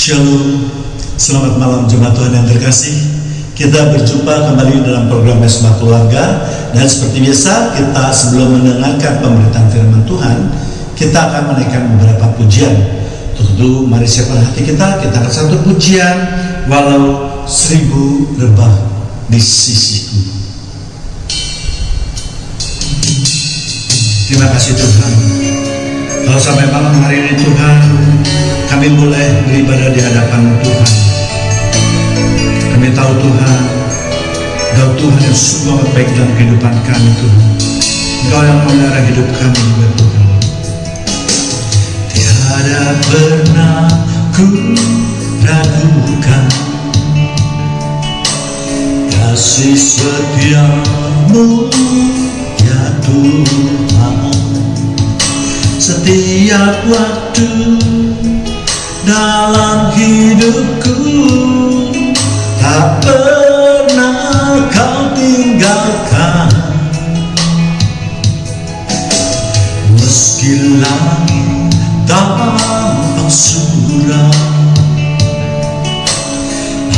Shalom, selamat malam jemaat Tuhan yang terkasih. Kita berjumpa kembali dalam program Mesbah Keluarga. Dan seperti biasa, kita sebelum mendengarkan pemberitaan firman Tuhan, kita akan menaikkan beberapa pujian. Tentu mari siapkan hati kita akan satu pujian, walau 1000 rebah di sisiku. Terima kasih Tuhan. Kalau sampai malam hari ini Tuhan, kami boleh beribadah di hadapan Tuhan. Kami tahu Tuhan, Engkau Tuhan yang sungguh baik dalam kehidupan kami Tuhan. Engkau yang memelihara hidup kami juga Tuhan. Tiada pernah ku ragukan kasih setiamu ya Tuhan. Setiap waktu dalam hidupku tak pernah kau tinggalkan. Meski langit tampak suram,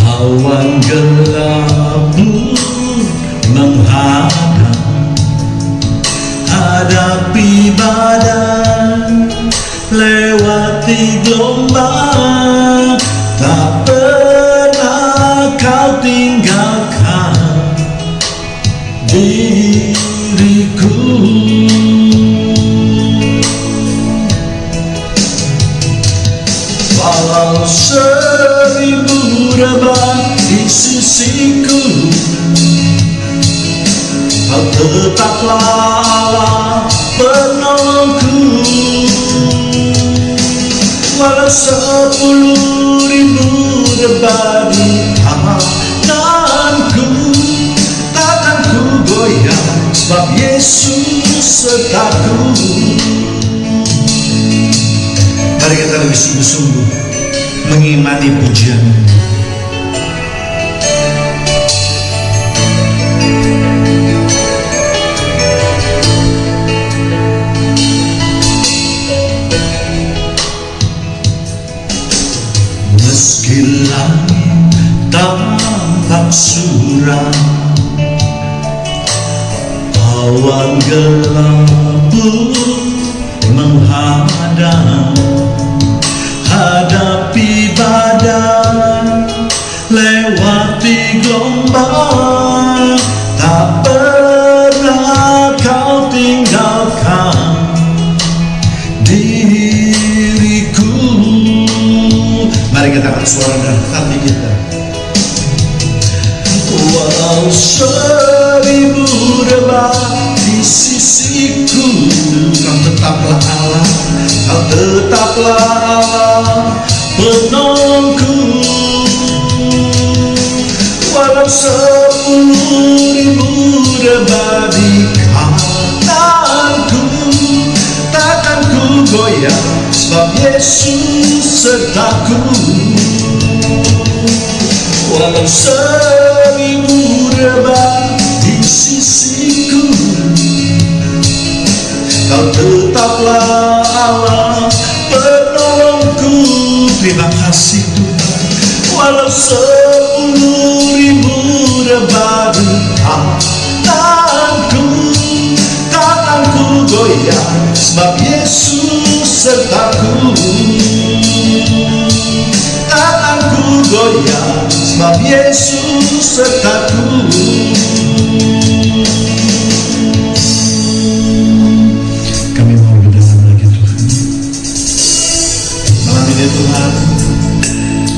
awan gelap menghadang, hadapi badai, lewati gelombang, tak pernah kau tinggalkan diriku. Walau 1000 rebah di sisiku, kau tetaplah Allah penolongku. Walau 10.000 rebah di tanganku, takkan ku goyah, sebab Yesus sertaku. Mari kita lebih sungguh-sungguh mengimani pujian. Meski langit tampak suram, awan gelap menghadang, hadapi badai, lewati gelombang, tak pernah kau tinggalkan diriku. Mari kita angkat suara dan hati kita. Walau 1000 rebah di sisiku, kau tetaplah Allah, kau tetaplah Allah penolongku. Walau 10.000 rebah di kananku, takkan ku goyah, sebab Yesus sertaku. Walau 1000 rebah di sisiku, kau tetaplah Allah penolongku. Terima kasih Tuhan. Walau 10.000 rebah di tanganku, takkan ku goyah, sebab Yesus sertaku. Takkan ku goyah, sebab Yesus sertaku. Kami mau berdoa lagi Tuhan. Malam ini Tuhan,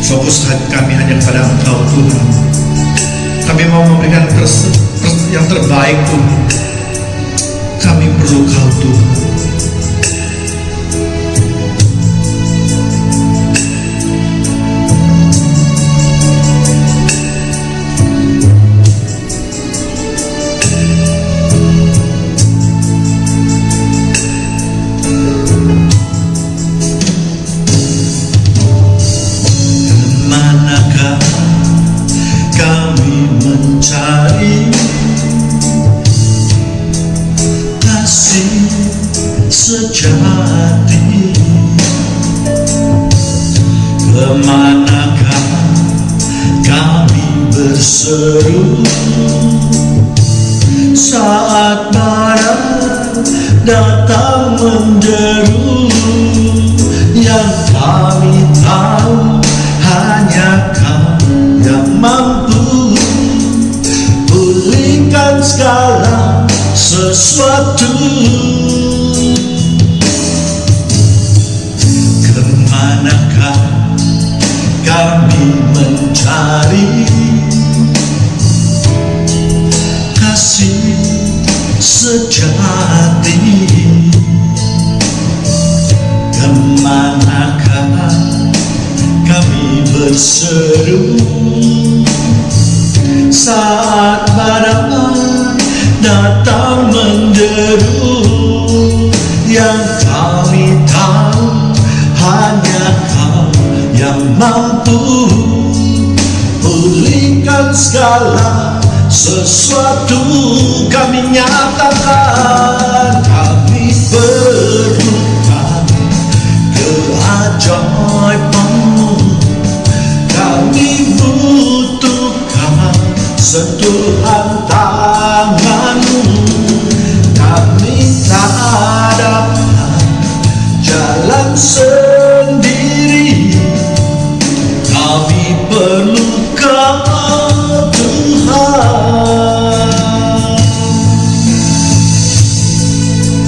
fokus hati kami hanya kepada Engkau Tuhan. Kami mau memberikan yang terbaik Tuhan. Kami perlu Kau Tuhan. Manakah kami mencari kasih sejati? Kemana berseru saat badai datang menderu. Yang kami tahu hanya Kau yang mampu pulihkan segala sesuatu. Kemanakah kami mencari kasih sejati? Kemanakah kami berseru saat badai datang menderu? Yang kami tahu hanya Kau yang mampu pulihkan segala sesuatu. Kami nyatakan kami perlukan keajaiban-Mu, kami butuhkan sentuhan tangan-Mu. Kami tak dapat jalan sendiri, kami perlu Kau Tuhan.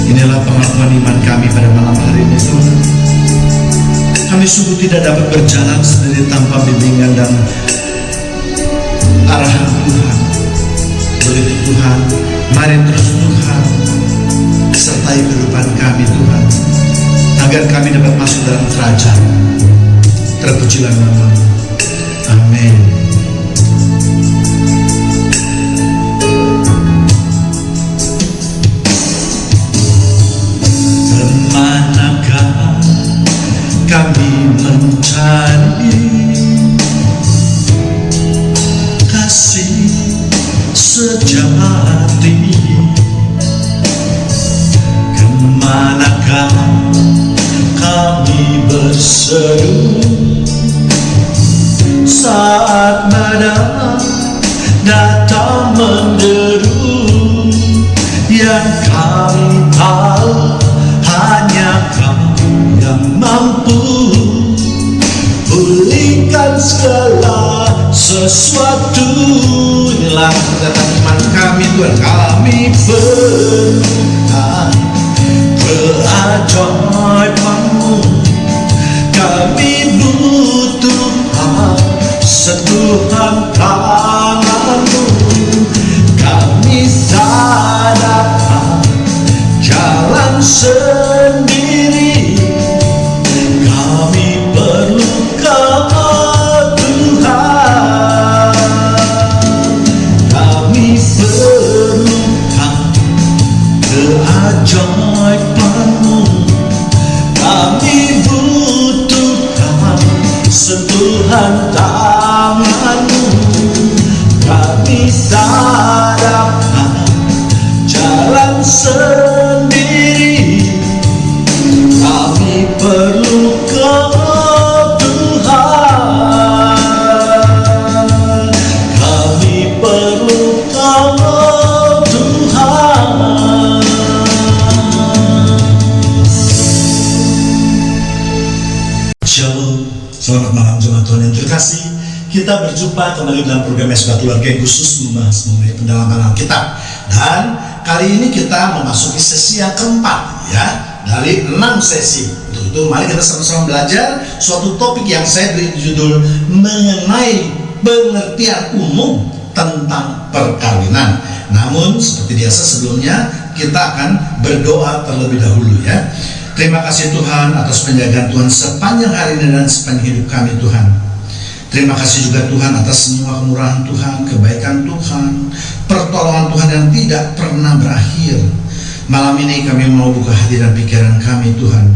Inilah pengakuan iman kami pada malam hari ini, Tuhan. Kami sungguh tidak dapat berjalan sendiri tanpa bimbingan dan arahan Tuhan. Begitu Tuhan, mari terus Tuhan sertai kehidupan kami Tuhan, agar kami dapat masuk dalam kerajaan. Terpujilah nama-Mu. Amin. Kemanakah kami mencari kasih sejati? Kemanakah kami berseru saat badai datang menderu? Yang kami tahu hanya Kau yang mampu pulihkan segala sesuatu. Inilah perkataan iman kami Tuhan. Kami perlukan keajaiban-Mu, kami butuhkan sentuhan tangan-Mu. Kami tak dapat jalan sendiri, kami perlu Kau Tuhan. Kami perlukan keajaiban-Mu, kami butuhkan sentuhan tangan-Mu. Kami tak dapat jalan sendiri, kami perlu Kau Tuhan. Kami perlu Kau Tuhan. Shalom, selamat malam jemaat Tuhan yang terkasih. Kita berjumpa kembali dalam program Mesbah Keluarga yang khusus membahas mengenai pendalaman Alkitab. Dan kali ini kita memasuki sesi yang keempat, ya, dari 6 sesi. Untuk itu mari kita sama-sama belajar suatu topik yang saya beri judul mengenai pengertian umum tentang perkawinan. Namun seperti biasa sebelumnya kita akan berdoa terlebih dahulu, ya. Terima kasih Tuhan atas penjagaan Tuhan sepanjang hari ini dan sepanjang hidup kami Tuhan. Terima kasih juga Tuhan atas semua kemurahan Tuhan, kebaikan Tuhan, pertolongan Tuhan yang tidak pernah berakhir. Malam ini kami mau buka hati dan pikiran kami Tuhan,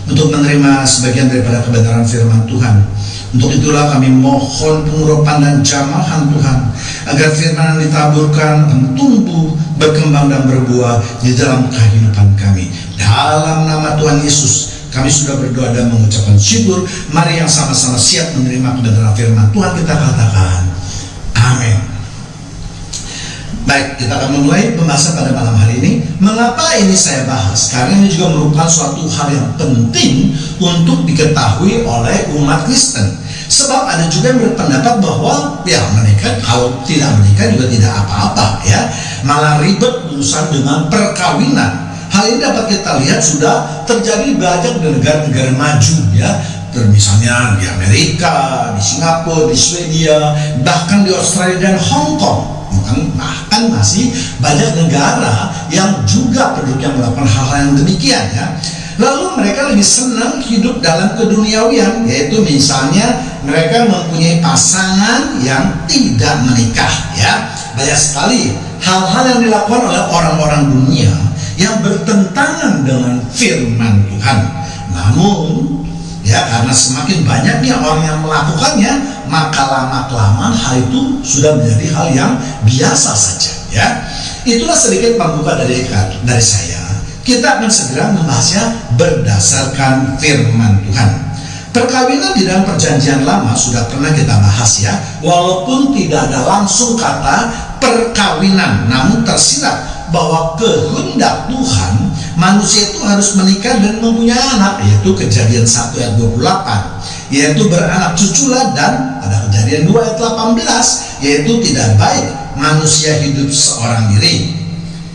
untuk menerima sebagian daripada kebenaran firman Tuhan. Untuk itulah kami mohon pengurapan dan jamahan Tuhan, agar firman yang ditaburkan tumbuh, berkembang dan berbuah di dalam kehidupan kami. Dalam nama Tuhan Yesus kami sudah berdoa dan mengucapkan syukur. Mari yang sama-sama siap menerima kebenaran firman Tuhan kita katakan Amin. Baik, kita akan memulai pembahasan pada malam hari ini. Mengapa ini saya bahas? Karena ini juga merupakan suatu hal yang penting untuk diketahui oleh umat Kristen. Sebab ada juga yang berpendapat bahwa ya menikah, kalau tidak menikah juga tidak apa-apa ya. Malah ribet urusan dengan perkawinan. Hal ini dapat kita lihat sudah terjadi banyak di negara-negara maju ya. Misalnya di Amerika, di Singapura, di Swedia, bahkan di Australia dan Hong Kong. Bahkan masih banyak negara yang juga penduduknya melakukan hal-hal yang demikian ya. Lalu mereka lebih senang hidup dalam keduniawian, yaitu misalnya mereka mempunyai pasangan yang tidak menikah ya. Banyak sekali hal-hal yang dilakukan oleh orang-orang dunia yang bertentangan dengan firman Tuhan. Namun ya, karena semakin banyaknya orang yang melakukannya, maka lama-kelamaan hal itu sudah menjadi hal yang biasa saja ya. Itulah sedikit pembuka dari saya. Kita akan segera membahasnya berdasarkan firman Tuhan. Perkawinan di dalam perjanjian lama sudah pernah kita bahas ya. Walaupun tidak ada langsung kata perkawinan, namun tersirat bahwa kehendak Tuhan manusia itu harus menikah dan mempunyai anak, yaitu Kejadian 1 ayat 28, yaitu beranak cuculah, dan pada Kejadian 2 ayat 18, yaitu tidak baik manusia hidup seorang diri.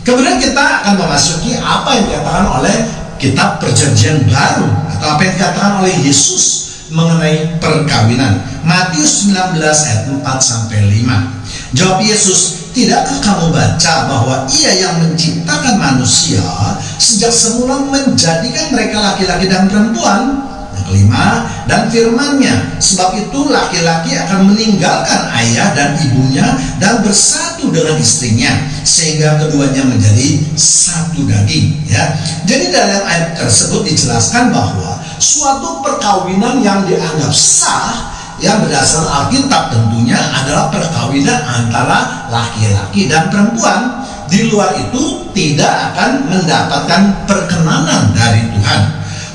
Kemudian kita akan memasuki apa yang dikatakan oleh kitab Perjanjian Baru, atau apa yang dikatakan oleh Yesus mengenai perkawinan. Matius 19 ayat 4-5. Jawab Yesus, tidakkah kamu baca bahwa Ia yang menciptakan manusia sejak semula menjadikan mereka laki-laki dan perempuan? Yang kelima, dan firman-Nya, sebab itu laki-laki akan meninggalkan ayah dan ibunya dan bersatu dengan istrinya, sehingga keduanya menjadi satu daging ya. Jadi dalam ayat tersebut dijelaskan bahwa suatu perkawinan yang dianggap sah yang berdasar Alkitab tentunya adalah perkawinan antara laki-laki dan perempuan. Di luar itu tidak akan mendapatkan perkenanan dari Tuhan.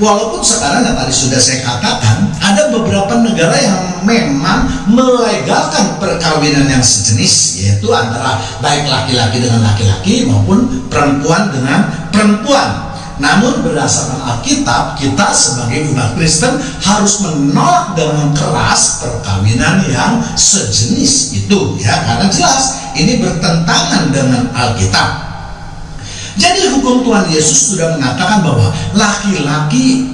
Walaupun sekarang yang tadi sudah saya katakan, ada beberapa negara yang memang melegalkan perkawinan yang sejenis, yaitu antara baik laki-laki dengan laki-laki maupun perempuan dengan perempuan. Namun berdasarkan Alkitab, kita sebagai umat Kristen harus menolak dengan keras perkawinan yang sejenis itu ya, karena jelas ini bertentangan dengan Alkitab. Jadi hukum Tuhan Yesus sudah mengatakan bahwa laki-laki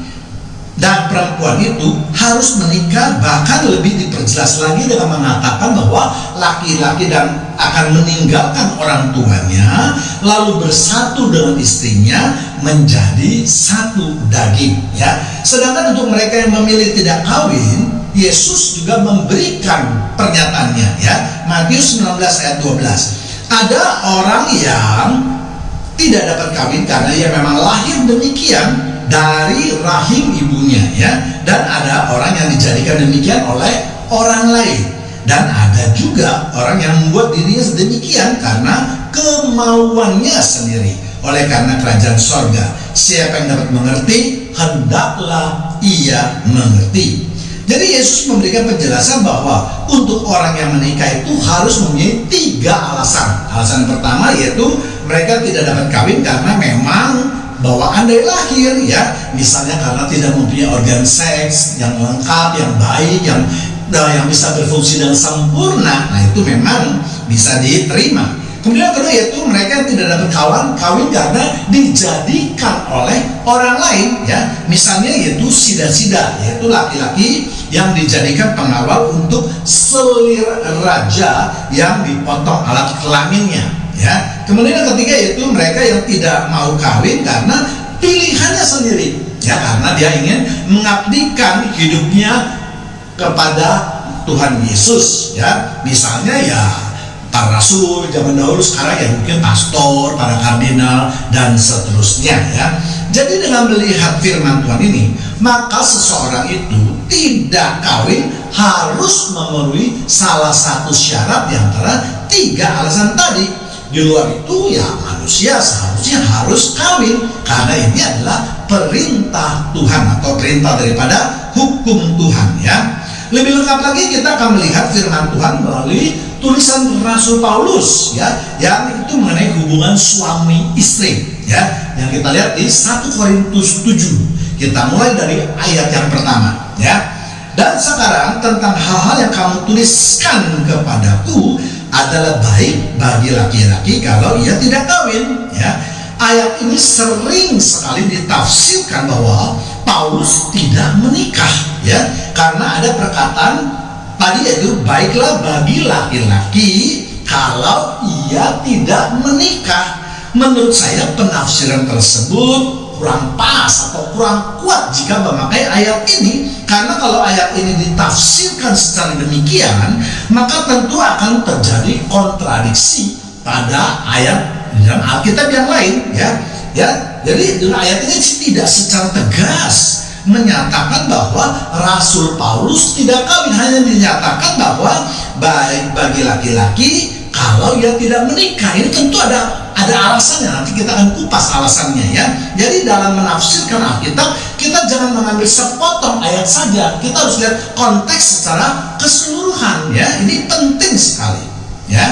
dan perempuan itu harus menikah, bahkan lebih diperjelas lagi dengan mengatakan bahwa laki-laki dan akan meninggalkan orang tuanya lalu bersatu dengan istrinya menjadi satu daging ya. Sedangkan untuk mereka yang memilih tidak kawin, Yesus juga memberikan pernyataannya ya. Matius 19 ayat 12. Ada orang yang tidak dapat kawin karena ia memang lahir demikian dari rahim ibunya ya, dan ada orang yang dijadikan demikian oleh orang lain, dan ada juga orang yang membuat dirinya sedemikian karena kemauannya sendiri. Oleh karena kerajaan sorga, siapa yang dapat mengerti, hendaklah ia mengerti. Jadi Yesus memberikan penjelasan bahwa untuk orang yang menikah itu harus mempunyai 3 alasan. Alasan pertama yaitu mereka tidak dapat kawin karena memang bawaan dari lahir ya, misalnya karena tidak mempunyai organ seks yang lengkap, yang baik, yang bisa berfungsi dengan sempurna. Nah itu memang bisa diterima. Kemudian kedua yaitu mereka yang tidak dapat kawin karena dijadikan oleh orang lain ya, misalnya yaitu sida-sida, yaitu laki-laki yang dijadikan pengawal untuk selir raja yang dipotong alat kelaminnya ya. Kemudian yang ketiga yaitu mereka yang tidak mau kawin karena pilihannya sendiri ya, karena dia ingin mengabdikan hidupnya kepada Tuhan Yesus ya, misalnya ya para rasul zaman dahulu, sekarang ya mungkin pastor, para kardinal dan seterusnya ya. Jadi dengan melihat firman Tuhan ini, maka seseorang itu tidak kawin harus memenuhi salah satu syarat di antara 3 alasan tadi. Di luar itu ya manusia seharusnya harus kawin, karena ini adalah perintah Tuhan atau perintah daripada hukum Tuhan ya. Lebih lengkap lagi kita akan melihat firman Tuhan melalui tulisan Rasul Paulus ya, yang itu mengenai hubungan suami istri ya, yang kita lihat di 1 Korintus 7. Kita mulai dari ayat yang pertama ya. Dan sekarang tentang hal-hal yang kamu tuliskan kepadaku adalah baik bagi laki-laki kalau ia tidak kawin ya. Ayat ini sering sekali ditafsirkan bahwa Paulus tidak menikah ya, karena ada perkataan tadi yaitu baiklah bagi laki-laki kalau ia tidak menikah. Menurut saya penafsiran tersebut kurang pas atau kurang kuat jika memakai ayat ini, karena kalau ayat ini ditafsirkan secara demikian maka tentu akan terjadi kontradiksi pada ayat dalam Alkitab yang lain ya. Jadi dengan ayat ini tidak secara tegas menyatakan bahwa Rasul Paulus tidak kawin, hanya dinyatakan bahwa baik bagi laki-laki kalau ia tidak menikah. Ini tentu ada alasannya, nanti kita akan kupas alasannya ya. Jadi dalam menafsirkan Alkitab kita jangan mengambil sepotong ayat saja, kita harus lihat konteks secara keseluruhan ya. Ini penting sekali ya.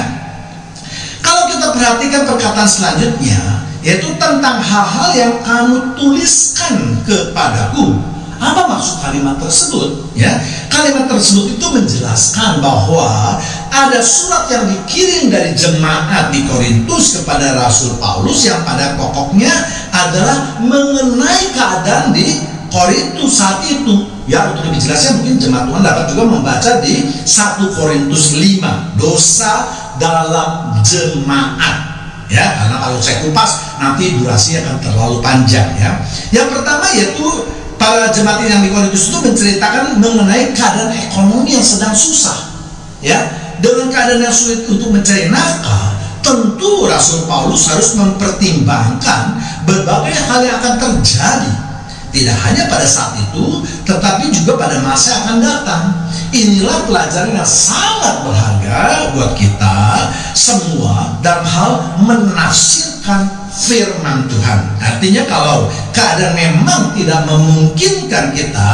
Kalau kita perhatikan perkataan selanjutnya, yaitu tentang hal-hal yang kamu tuliskan kepadaku. Apa maksud kalimat tersebut ya? Kalimat tersebut itu menjelaskan bahwa ada surat yang dikirim dari jemaat di Korintus kepada Rasul Paulus yang pada pokoknya adalah mengenai keadaan di Korintus saat itu ya. Untuk lebih jelasnya mungkin jemaat Tuhan dapat juga membaca di 1 Korintus 5, dosa dalam jemaat ya, karena kalau saya kupas nanti durasinya akan terlalu panjang ya. Yang pertama yaitu para jemaat yang di Korintus itu menceritakan mengenai keadaan ekonomi yang sedang susah ya. Dengan keadaan yang sulit untuk mencari nafkah, tentu Rasul Paulus harus mempertimbangkan berbagai hal yang akan terjadi, tidak hanya pada saat itu tetapi juga pada masa yang akan datang. Inilah pelajaran yang sangat berharga buat kita semua dalam hal menafsirkan firman Tuhan. Artinya kalau keadaan memang tidak memungkinkan kita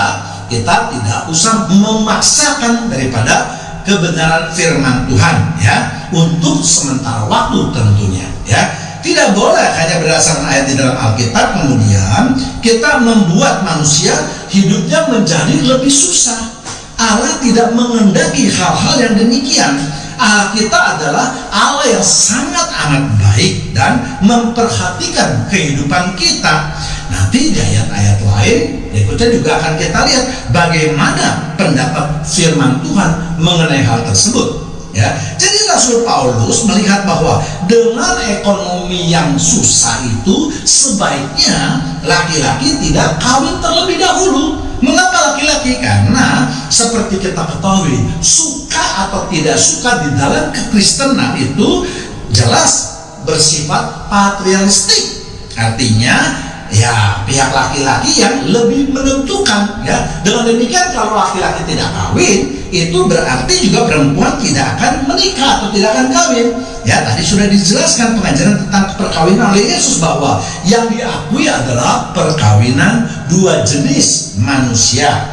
tidak usah memaksakan daripada kebenaran firman Tuhan ya, untuk sementara waktu tentunya ya. Tidak boleh hanya berdasarkan ayat di dalam Alkitab kemudian kita membuat manusia hidupnya menjadi lebih susah. Allah tidak mengendaki hal-hal yang demikian. Allah kita adalah Allah yang sangat amat baik dan memperhatikan kehidupan kita. Nanti di ayat-ayat lain berikutnya juga akan kita lihat bagaimana pendapat firman Tuhan mengenai hal tersebut ya. Jadi Rasul Paulus melihat bahwa dengan ekonomi yang susah itu sebaiknya laki-laki tidak kawin terlebih dahulu. Mengapa laki-laki? Karena seperti kita ketahui, suka atau tidak suka di dalam kekristenan itu jelas bersifat patriarkistik. Artinya ya pihak laki-laki yang lebih menentukan ya. Dengan demikian kalau laki-laki tidak kawin, itu berarti juga perempuan tidak akan menikah atau tidak akan kawin ya. Tadi sudah dijelaskan pengajaran tentang perkawinan oleh Yesus bahwa yang diakui adalah perkawinan dua jenis manusia.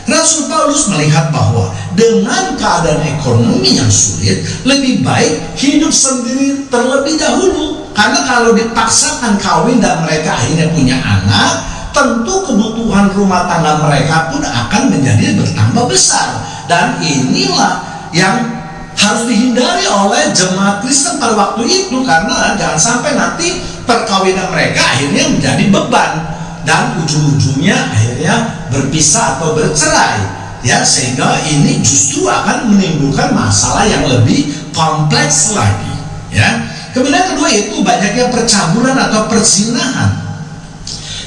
Rasul Paulus melihat bahwa dengan keadaan ekonomi yang sulit lebih baik hidup sendiri terlebih dahulu, karena kalau dipaksakan kawin dan mereka akhirnya punya anak, tentu kebutuhan rumah tangga mereka pun akan menjadi bertambah besar. Dan inilah yang harus dihindari oleh jemaat Kristen pada waktu itu, karena jangan sampai nanti perkawinan mereka akhirnya menjadi beban dan ujung-ujungnya akhirnya berpisah atau bercerai ya, sehingga ini justru akan menimbulkan masalah yang lebih kompleks lagi ya. Kemudian kedua itu banyaknya percabulan atau perzinahan.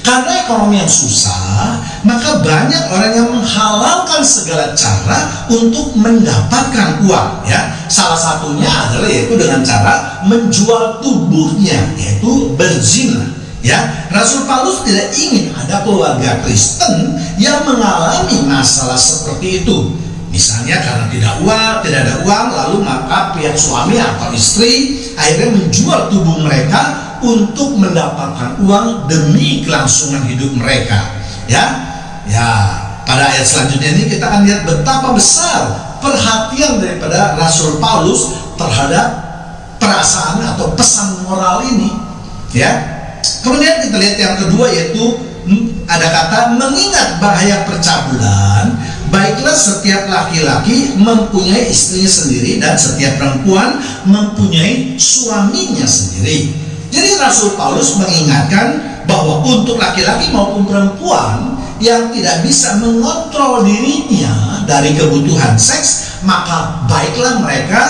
Karena ekonomi yang susah, maka banyak orang yang menghalalkan segala cara untuk mendapatkan uang ya. Salah satunya adalah yaitu dengan cara menjual tubuhnya, yaitu berzina ya. Rasul Paulus tidak ingin ada keluarga Kristen yang mengalami masalah seperti itu. Misalnya karena tidak ada uang, lalu maka pihak suami atau istri akhirnya menjual tubuh mereka untuk mendapatkan uang demi kelangsungan hidup mereka ya. Pada ayat selanjutnya ini kita akan lihat betapa besar perhatian daripada Rasul Paulus terhadap perasaan atau pesan moral ini, ya. Kemudian kita lihat yang kedua, yaitu ada kata mengingat bahaya percabulan, baiklah setiap laki-laki mempunyai istrinya sendiri dan setiap perempuan mempunyai suaminya sendiri. Jadi Rasul Paulus mengingatkan bahwa untuk laki-laki maupun perempuan yang tidak bisa mengontrol dirinya dari kebutuhan seks, maka baiklah mereka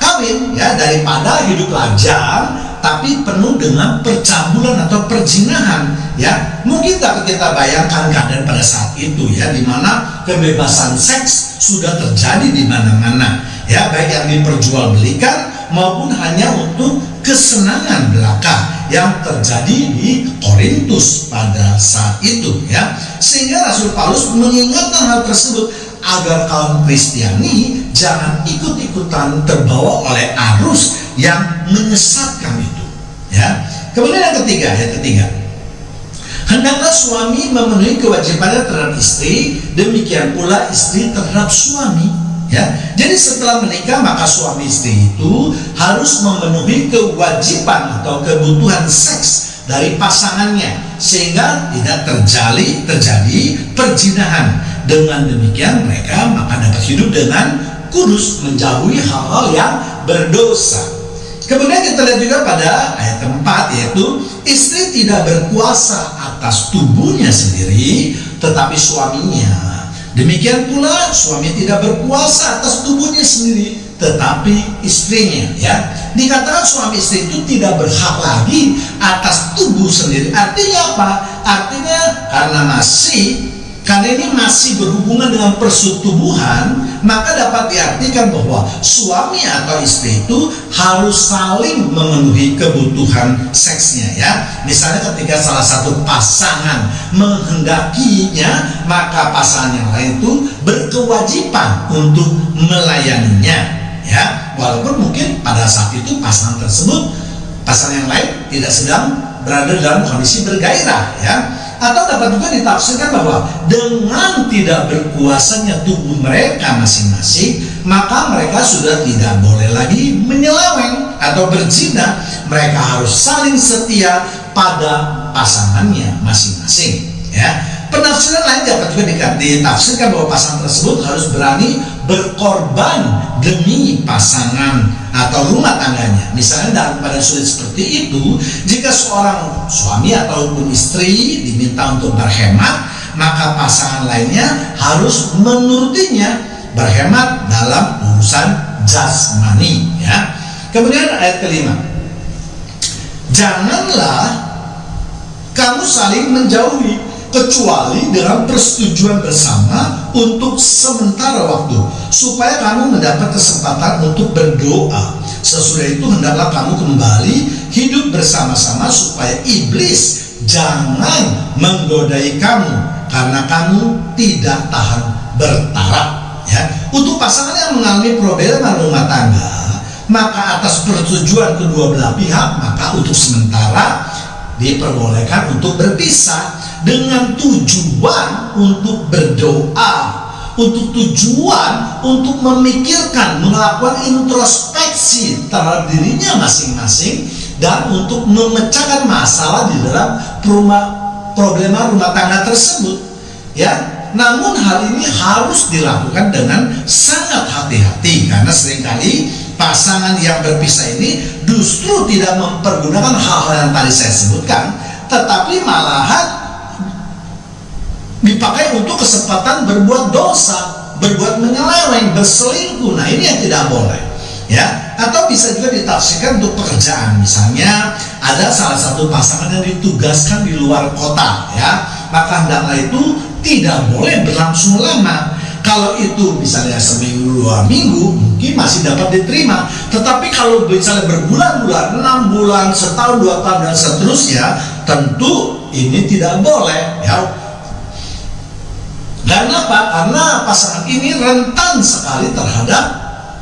kawin, ya, daripada hidup lajang tapi penuh dengan percabulan atau perzinahan, ya. Mungkin dapat kita bayangkan keadaan pada saat itu, ya, di mana kebebasan seks sudah terjadi di mana-mana, ya, baik yang diperjualbelikan maupun hanya untuk kesenangan belaka yang terjadi di Korintus pada saat itu, ya. Sehingga Rasul Paulus mengingatkan hal tersebut agar kaum Kristiani jangan ikut-ikutan terbawa oleh arus yang menyesatkan itu, ya. Kemudian yang ketiga, hendaklah suami memenuhi kewajibannya terhadap istri, demikian pula istri terhadap suami, ya. Jadi setelah menikah maka suami istri itu harus memenuhi kewajiban atau kebutuhan seks dari pasangannya sehingga tidak terjadi perzinahan. Dengan demikian mereka maka dapat hidup dengan kudus, menjauhi hal-hal yang berdosa. Kemudian kita lihat juga pada ayat 4, yaitu istri tidak berkuasa atas tubuhnya sendiri tetapi suaminya. Demikian pula suami tidak berkuasa atas tubuhnya sendiri tetapi istrinya, ya. Dikatakan suami istri itu tidak berhak lagi atas tubuh sendiri. Artinya apa? Artinya karena ini masih berhubungan dengan persetubuhan, maka dapat diartikan bahwa suami atau istri itu harus saling memenuhi kebutuhan seksnya, ya. Misalnya ketika salah satu pasangan menghendakinya, maka pasangan yang lain itu berkewajiban untuk melayaninya, ya. Walaupun mungkin pada saat itu pasangan yang lain tidak sedang berada dalam kondisi bergairah, ya. Atau dapat juga ditafsirkan bahwa dengan tidak berkuasanya tubuh mereka masing-masing, maka mereka sudah tidak boleh lagi menyeleweng atau berzina. Mereka harus saling setia pada pasangannya masing-masing, ya. Penafsiran lain dapat juga ditafsirkan bahwa pasangan tersebut harus berani berkorban demi pasangan atau rumah tangganya. Misalnya dalam keadaan sulit seperti itu, jika seorang suami ataupun istri diminta untuk berhemat, maka pasangan lainnya harus menurutinya berhemat dalam urusan jasmani, ya. Kemudian ayat kelima, janganlah kamu saling menjauhi kecuali dengan persetujuan bersama untuk sementara waktu, supaya kamu mendapat kesempatan untuk berdoa. Sesudah itu hendaklah kamu kembali hidup bersama-sama supaya iblis jangan menggodai kamu karena kamu tidak tahan bertaraf, ya. Untuk pasangan yang mengalami problema rumah tangga, maka atas persetujuan kedua belah pihak, maka untuk sementara diperbolehkan untuk berpisah dengan tujuan untuk berdoa, untuk tujuan untuk memikirkan, melakukan introspeksi terhadap dirinya masing-masing, dan untuk memecahkan masalah di dalam problema rumah tangga tersebut, ya. Namun hal ini harus dilakukan dengan sangat hati-hati, karena seringkali pasangan yang berpisah ini justru tidak mempergunakan hal-hal yang tadi saya sebutkan, tetapi malahan dipakai untuk kesempatan berbuat dosa, berbuat menyeleweng, berselingkuh. Nah, ini yang tidak boleh, ya. Atau bisa juga ditafsirkan untuk pekerjaan. Misalnya ada salah satu pasangan yang ditugaskan di luar kota, ya, maka hendaklah itu tidak boleh berlangsung lama. Kalau itu misalnya seminggu 2 minggu mungkin masih dapat diterima, tetapi kalau misalnya berbulan-bulan, 6 bulan, setahun, 2 tahun dan seterusnya, tentu ini tidak boleh, ya. Karena apa? Karena pasangan ini rentan sekali terhadap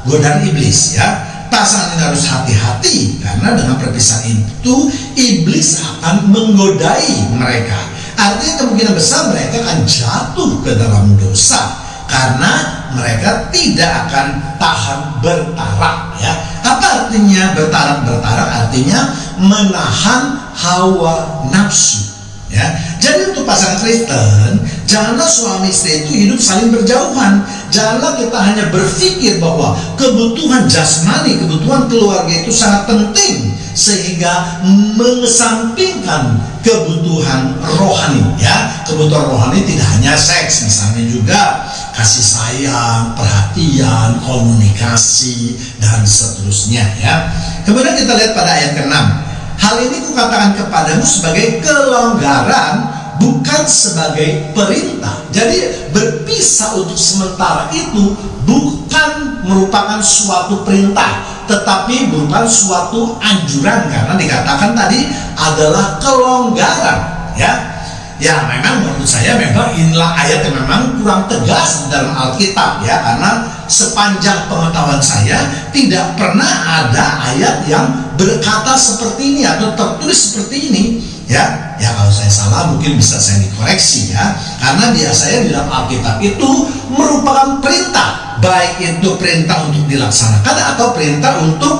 godaan iblis, ya. Pasangan ini harus hati-hati karena dengan perpisahan itu iblis akan menggodai mereka. Artinya kemungkinan besar mereka akan jatuh ke dalam dosa. karena mereka tidak akan tahan bertarak ya. Apa artinya bertarak? Bertarak artinya menahan hawa nafsu ya. Jadi untuk pasangan Kristen, janganlah suami istri itu hidup saling berjauhan. Janganlah kita hanya berpikir bahwa kebutuhan jasmani, kebutuhan keluarga itu sangat penting sehingga mengesampingkan kebutuhan rohani ya. Kebutuhan rohani tidak hanya seks, misalnya juga kasih sayang, perhatian, komunikasi, dan seterusnya ya. Kemudian kita lihat pada ayat ke-6. Hal ini kukatakan kepadamu sebagai kelonggaran, bukan sebagai perintah. Jadi berpisah untuk sementara itu bukan merupakan suatu perintah, tetapi merupakan suatu anjuran, karena dikatakan tadi adalah kelonggaran ya. Ya memang menurut saya memang inilah ayat yang memang kurang tegas dalam Alkitab ya, karena sepanjang pengetahuan saya tidak pernah ada ayat yang berkata seperti ini atau tertulis seperti ini ya. Ya kalau saya salah mungkin bisa saya dikoreksi ya, karena biasanya di dalam Alkitab itu merupakan perintah, baik itu perintah untuk dilaksanakan atau perintah untuk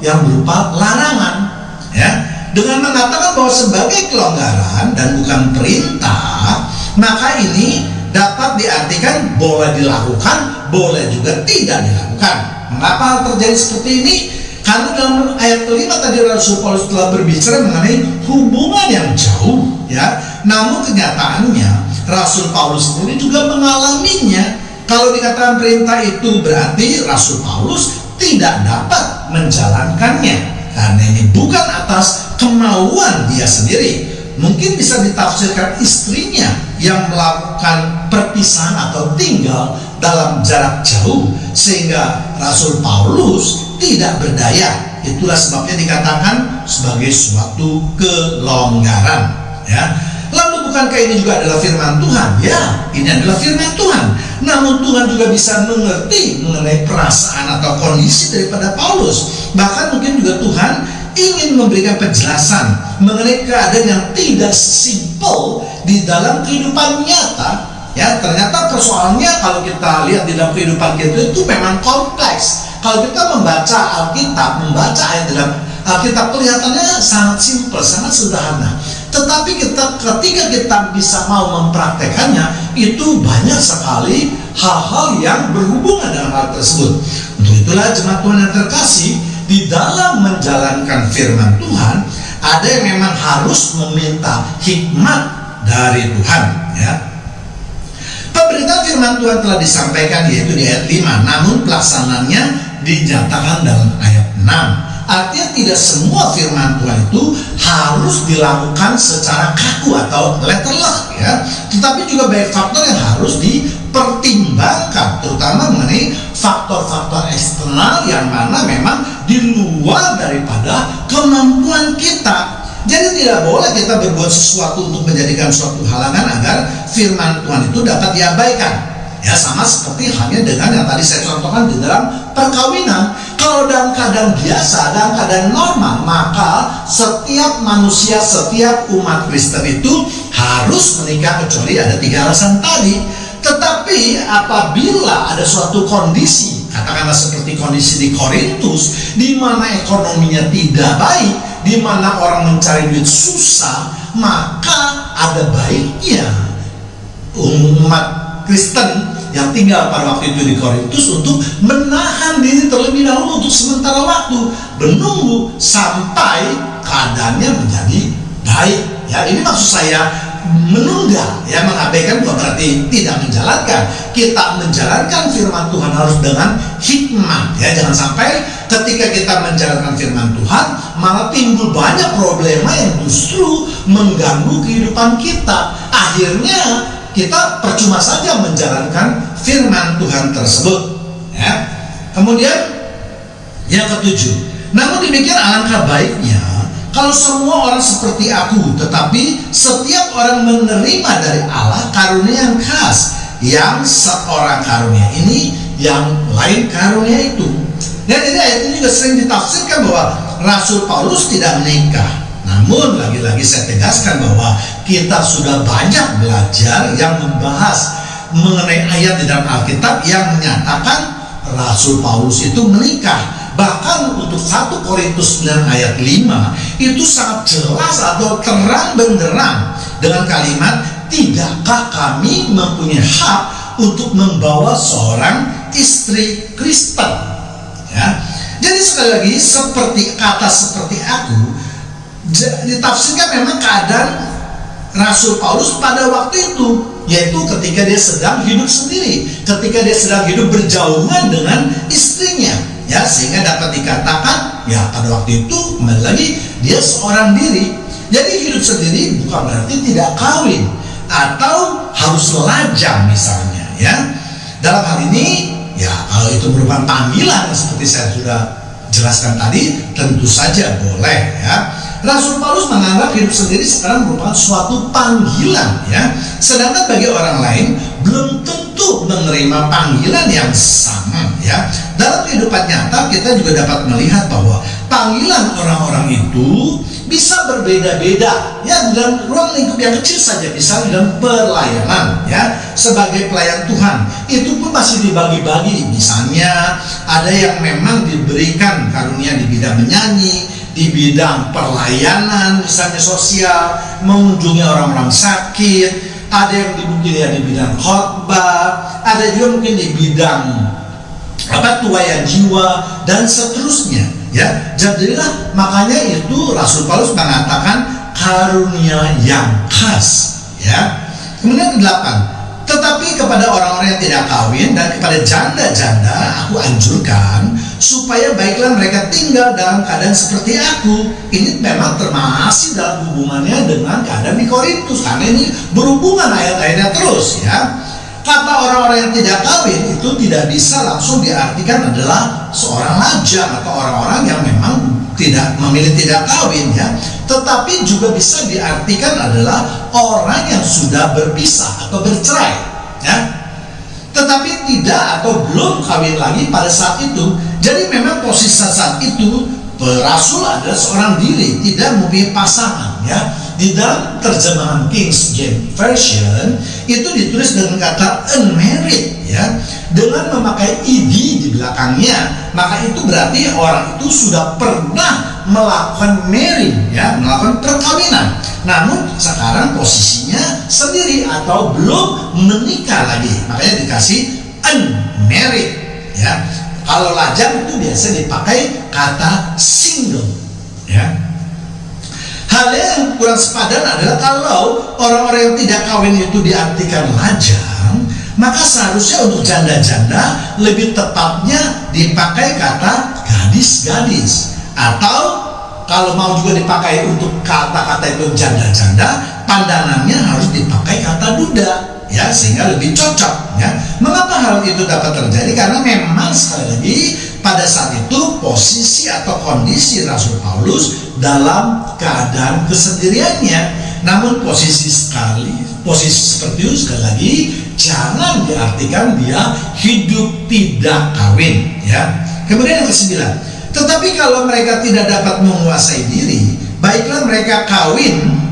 yang berupa larangan ya. Dengan mengatakan bahwa sebagai kelonggaran dan bukan perintah, maka ini dapat diartikan boleh dilakukan, boleh juga tidak dilakukan. Mengapa hal terjadi seperti ini? Karena dalam ayat kelima tadi Rasul Paulus telah berbicara mengenai hubungan yang jauh ya. Namun kenyataannya Rasul Paulus sendiri juga mengalaminya. Kalau dikatakan perintah itu berarti Rasul Paulus tidak dapat menjalankannya, karena ini bukan atas kemauan dia sendiri. Mungkin bisa ditafsirkan istrinya yang melakukan perpisahan atau tinggal dalam jarak jauh sehingga Rasul Paulus tidak berdaya. Itulah sebabnya dikatakan sebagai suatu kelonggaran ya. Lalu bukankah ini juga adalah firman Tuhan? Ya, ini adalah firman Tuhan. Namun Tuhan juga bisa mengerti mengenai perasaan atau kondisi daripada Paulus. Bahkan mungkin juga Tuhan ingin memberikan penjelasan mengenai keadaan yang tidak simpel di dalam kehidupan nyata ya. Ternyata persoalannya kalau kita lihat di dalam kehidupan kita itu memang kompleks. Kalau kita membaca Alkitab, membaca ayat dalam Alkitab kelihatannya sangat simpel, sangat sederhana. Tetapi ketika kita bisa mau mempraktekannya, itu banyak sekali hal-hal yang berhubungan dengan hal tersebut. Untuk itulah jemaat Tuhan yang terkasih, di dalam menjalankan firman Tuhan, ada yang memang harus meminta hikmat dari Tuhan ya. Pemberitaan firman Tuhan telah disampaikan yaitu di ayat 5, namun pelaksanaannya dinyatakan dalam ayat 6. Artinya tidak semua firman Tuhan itu harus dilakukan secara kaku atau letterlock ya, tetapi juga banyak faktor yang harus dipertimbangkan, terutama mengenai faktor-faktor eksternal yang mana memang di luar daripada kemampuan kita. Jadi tidak boleh kita berbuat sesuatu untuk menjadikan suatu halangan agar firman Tuhan itu dapat diabaikan. Ya sama seperti halnya dengan yang tadi saya contohkan di dalam perkawinan. Kalau dalam keadaan biasa, dalam keadaan normal, maka setiap manusia, setiap umat Kristen itu harus menikah kecuali ada 3 alasan tadi. Tetapi apabila ada suatu kondisi, katakanlah seperti kondisi di Korintus, di mana ekonominya tidak baik, di mana orang mencari duit susah, maka ada baiknya umat Kristen yang tinggal pada waktu itu di Korintus untuk menahan diri terlebih dahulu untuk sementara waktu, menunggu sampai keadaannya menjadi baik. Ya, ini maksud saya menunda, ya, mengabaikan bukan berarti tidak menjalankan. Kita menjalankan firman Tuhan harus dengan hikmat, ya. Jangan sampai ketika kita menjalankan firman Tuhan malah timbul banyak problema yang justru mengganggu kehidupan kita. Akhirnya kita percuma saja menjalankan firman Tuhan tersebut ya. Kemudian yang ke-7, namun demikian alangkah baiknya kalau semua orang seperti aku, tetapi setiap orang menerima dari Allah karunia yang khas, yang seorang karunia ini, yang lain karunia itu. Dan ini ayat ini juga sering ditafsirkan bahwa Rasul Paulus tidak menikah. Namun lagi-lagi saya tegaskan bahwa kita sudah banyak belajar yang membahas mengenai ayat di dalam Alkitab yang menyatakan Rasul Paulus itu menikah. Bahkan untuk 1 Korintus 9 ayat 5 itu sangat jelas atau terang benderang dengan kalimat, tidakkah kami mempunyai hak untuk membawa seorang istri Kristen? Ya. Jadi sekali lagi, seperti aku ditafsirkan memang keadaan Rasul Paulus pada waktu itu, yaitu ketika dia sedang hidup sendiri, ketika dia sedang hidup berjauhan dengan istrinya, ya, sehingga dapat dikatakan ya pada waktu itu kembali lagi dia seorang diri. Jadi hidup sendiri bukan berarti tidak kawin atau harus lajang misalnya, ya. Dalam hal ini ya kalau itu merupakan panggilan seperti saya sudah jelaskan tadi, tentu saja boleh, ya. Rasul Paulus menganggap hidup sendiri sekarang merupakan suatu panggilan, ya. Sedangkan bagi orang lain belum tentu menerima panggilan yang sama, ya. Dalam kehidupan nyata kita juga dapat melihat bahwa panggilan orang-orang itu bisa berbeda-beda, ya, dalam ruang lingkup yang kecil saja, misalnya dalam pelayanan, ya, sebagai pelayan Tuhan itu pun masih dibagi-bagi. Misalnya ada yang memang diberikan karunia di bidang menyanyi, di bidang pelayanan, misalnya sosial, mengunjungi orang-orang sakit, ada yang mungkin ya di bidang khotbah, ada juga mungkin di bidang tuayan jiwa dan seterusnya, ya. Jadilah makanya itu Rasul Paulus mengatakan karunia yang khas, ya. Kemudian 8, tetapi kepada orang-orang yang tidak kawin dan kepada janda-janda aku anjurkan supaya baiklah mereka tinggal dalam keadaan seperti aku. Ini memang termasuk dalam hubungannya dengan keadaan di Korintus, karena ini berhubungan ayat-ayatnya terus, ya. Kata orang-orang yang tidak kawin itu tidak bisa langsung diartikan adalah seorang lajang atau orang-orang yang memang tidak memilih tidak kawin, ya. Tetapi juga bisa diartikan adalah orang yang sudah berpisah atau bercerai, ya. Tetapi tidak atau belum kawin lagi pada saat itu. Jadi memang posisi saat itu Rasul adalah seorang diri, tidak mempunyai pasangan, ya. Di dalam terjemahan King James Version itu ditulis dengan kata unmarried, ya, dengan memakai ed di belakangnya, maka itu berarti orang itu sudah pernah melakukan marrying, ya, melakukan perkawinan. Namun sekarang posisinya sendiri atau belum menikah lagi, makanya dikasih unmarried, ya. Kalau lajang itu biasa dipakai kata single, ya. Hal yang kurang sepadan adalah kalau orang-orang yang tidak kawin itu diartikan lajang, maka seharusnya untuk janda-janda lebih tepatnya dipakai kata gadis-gadis, atau kalau mau juga dipakai untuk kata-kata itu janda-janda, pandangannya harus dipakai kata duda, ya, sehingga lebih cocok, ya. Mengapa hal itu dapat terjadi? Karena memang sekali lagi pada saat itu posisi atau kondisi Rasul Paulus dalam keadaan kesendiriannya. Namun posisi seperti itu sekali lagi jangan diartikan dia hidup tidak kawin, ya. Kemudian yang ke-9, tetapi kalau mereka tidak dapat menguasai diri, baiklah mereka kawin,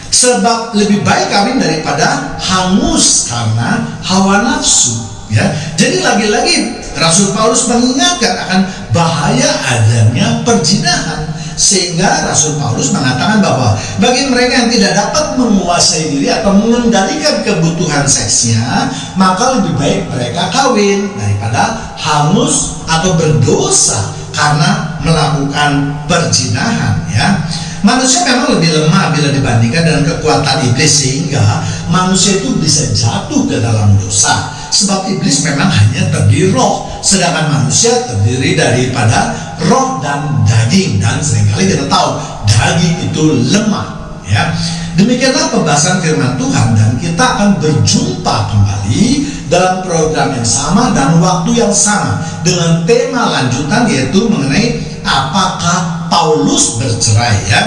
sebab lebih baik kawin daripada hangus karena hawa nafsu, ya. Jadi lagi-lagi Rasul Paulus mengingatkan akan bahaya adanya perzinahan, sehingga Rasul Paulus mengatakan bahwa bagi mereka yang tidak dapat menguasai diri atau mengendalikan kebutuhan seksnya, maka lebih baik mereka kawin daripada hangus atau berdosa karena melakukan perzinahan, ya. Manusia memang lebih lemah bila dibandingkan dengan kekuatan iblis, sehingga manusia itu bisa jatuh ke dalam dosa. Sebab iblis memang hanya terdiri roh, sedangkan manusia terdiri daripada roh dan daging, dan seringkali kita tahu daging itu lemah, ya. Demikianlah pembahasan firman Tuhan, dan kita akan berjumpa kembali dalam program yang sama dan waktu yang sama dengan tema lanjutan, yaitu mengenai apakah Paulus bercerai, ya.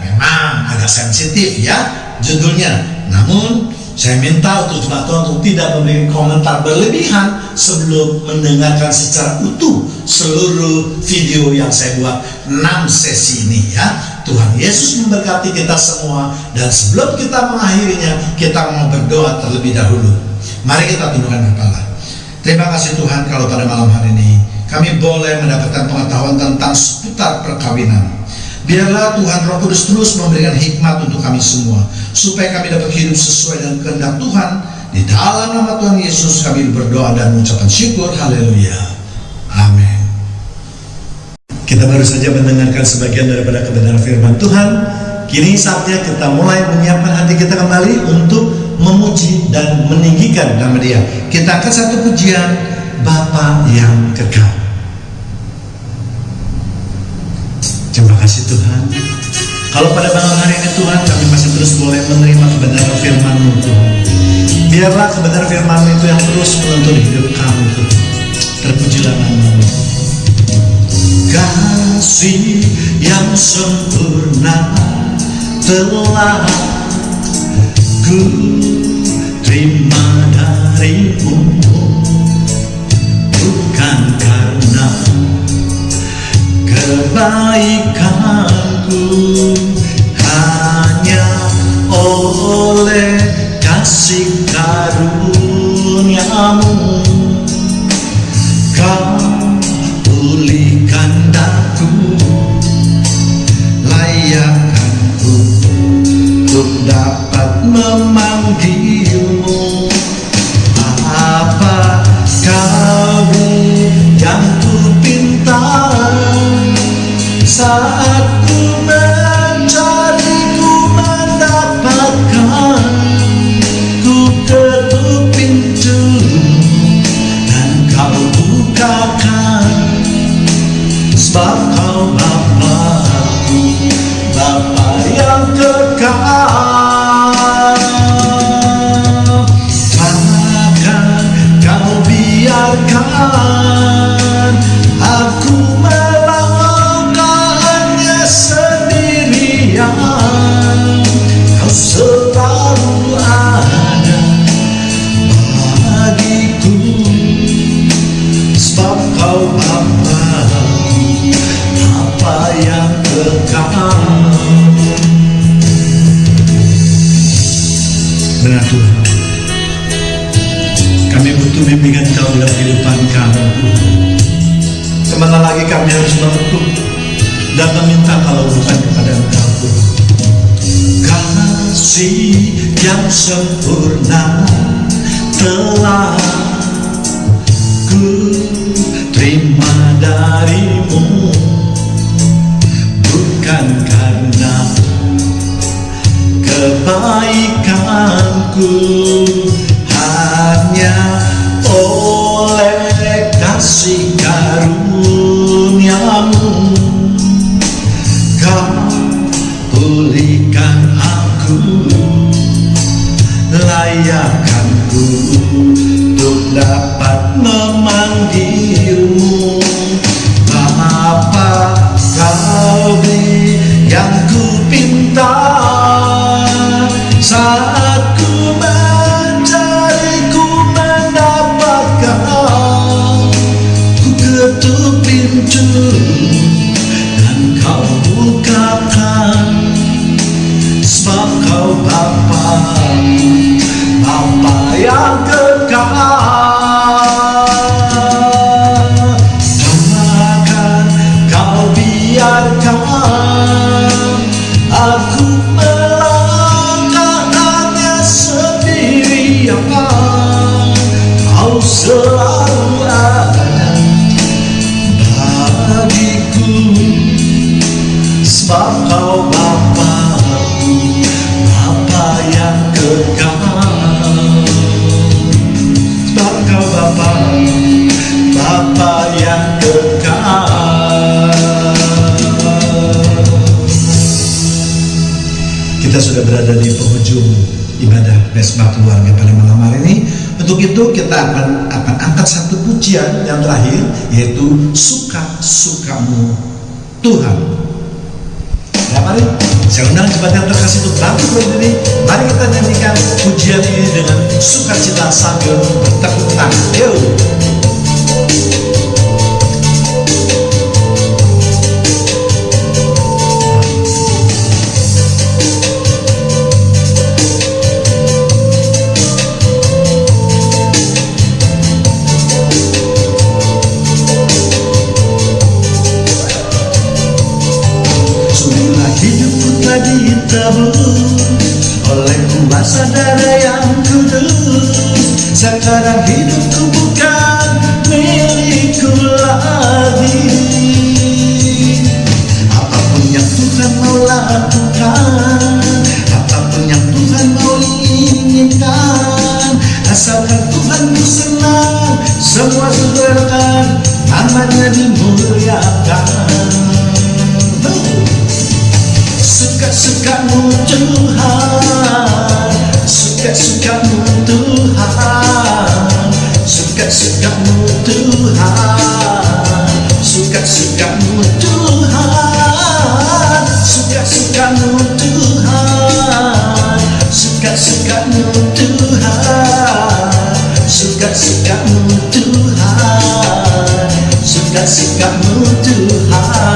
Memang agak sensitif, ya, judulnya. Namun saya minta untuk jemaat Tuhan untuk tidak memberi komentar berlebihan sebelum mendengarkan secara utuh seluruh video yang saya buat 6 sesi ini, ya. Tuhan Yesus memberkati kita semua. Dan sebelum kita mengakhirinya, kita mau berdoa terlebih dahulu. Mari kita tundukkan kepala. Terima kasih Tuhan kalau pada malam hari ini kami boleh mendapatkan pengetahuan tentang seputar perkawinan. Biarlah Tuhan Roh Kudus terus memberikan hikmat untuk kami semua, supaya kami dapat hidup sesuai dengan kehendak Tuhan. Di dalam nama Tuhan Yesus kami berdoa dan mengucapkan syukur. Haleluya. Amin. Kita baru saja mendengarkan sebagian daripada kebenaran firman Tuhan. Kini saatnya kita mulai menyiapkan hati kita kembali untuk memuji dan meninggikan nama Dia. Kita angkat satu pujian, Bapa yang kekal. Terima kasih Tuhan. Kalau pada malam hari ini Tuhan, kami masih terus boleh menerima kebenaran firman-Mu Tuhan. Biarlah kebenaran firman-Mu itu yang terus menuntun hidup kami Tuhan. Terpujilah nama-Mu. Kasih yang sempurna telah ku terima dari-Mu, bukan karena kebaikanku, hanya oleh kasih karunia-Mu Kau pulihkan daku, layakkanku untuk dapat memanggil-Mu. Apa Kau yang ku pinta saat ku mencari, ku mendapatkan. Ku ketuk pintu dan Kau bukakan, sebab Kau Bapa-Ku, Bapa yang kekal. Takkan Kau biarkan aku melakukannya sendirian. Kau selalu ada bagiku, sebab Kau Bapa-Ku, Bapa yang kekal. Benar Tuhan, kami butuh bimbingan Kau dalam kehidupan kami Tuhan. Kemana lagi kami harus mengetuk dan meminta kalau bukan kepada Engkau Tuhan. Kasih yang sempurna telah ku terima dari-Mu, bukan karena kebaikanku, hanya oleh kasih karunia-Mu Kau pulihkan aku, layakkanku untuk dapat memanggil-Mu. Bapa, Kau yang ku pinta saat ku mencari, ku mendapatkan. Ku ketuk pintu dan Kau bukakan, sebab Kau Bapa-Ku, Bapa yang kekal. Takkan Kau biarkan aku melakukannya sendirian. Kau selalu ada bagiku, sebab Kau Bapa-Ku, Bapa yang kekal. Sebab Kau Bapa-Ku, Bapa yang kekal. Kita sudah berada di penghujung ibadah Mesbah Keluarga pada malam hari ini. Untuk itu kita akan angkat satu pujian yang terakhir, yaitu Suka-Sukamu Tuhan. Ya, mari saya undang jemaat yang terkasih untuk bangkit berdiri. Mari kita nyanyikan pujian ini dengan sukacita sambil bertepuk tangan. Yuk. telah ditebus oleh kuasa darah yang kudus. Sekarang hidupku bukan milikku lagi. Apapun yang Tuhan mau lakukan, apapun yang Tuhan mau inginkan, asalkan Tuhan senang, semua segerakan, namanya dimuliakan. Suka-sukamu Tuhan, suka-sukamu Tuhan, suka-sukamu Tuhan, suka-sukamu Tuhan, suka-sukamu Tuhan, suka-sukamu Tuhan, suka-sukamu Tuhan, suka-sukamu Tuhan.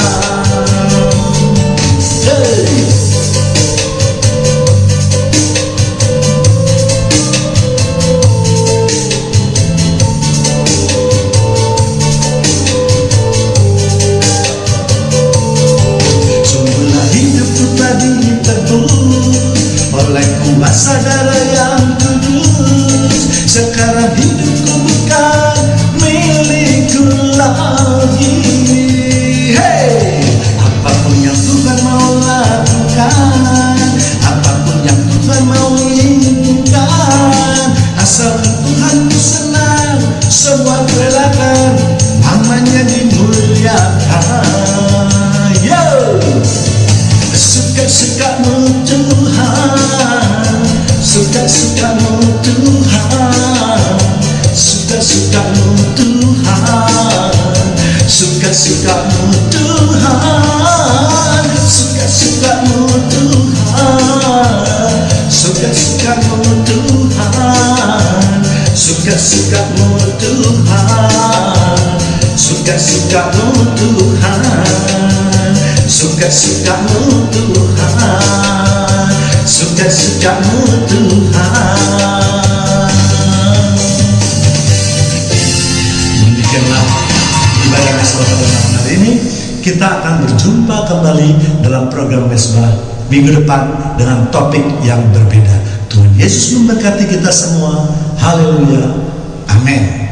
Kuasa darah yang kudus, sekarang hidupku bukan milikku lagi. Hey, apapun yang Tuhan mau lakukan, apapun yang Tuhan mau inginkan, asalkan Tuhan senang, semua relakan, namanya dimuliakan. Yo, suka-sukamu Tuhan, suka-sukamu Tuhan, suka-sukamu Tuhan, suka-sukamu Tuhan, suka-sukamu Tuhan, suka-sukamu Tuhan, suka-sukamu Tuhan, suka-sukamu Tuhan, suka-sukamu Tuhan, suka-sukamu Tuhan. Demikianlah ibadah Mesbah pada malam hari ini. Kita akan berjumpa kembali dalam program Mesbah minggu depan dengan topik yang berbeda. Tuhan Yesus memberkati kita semua. Haleluya. Amin.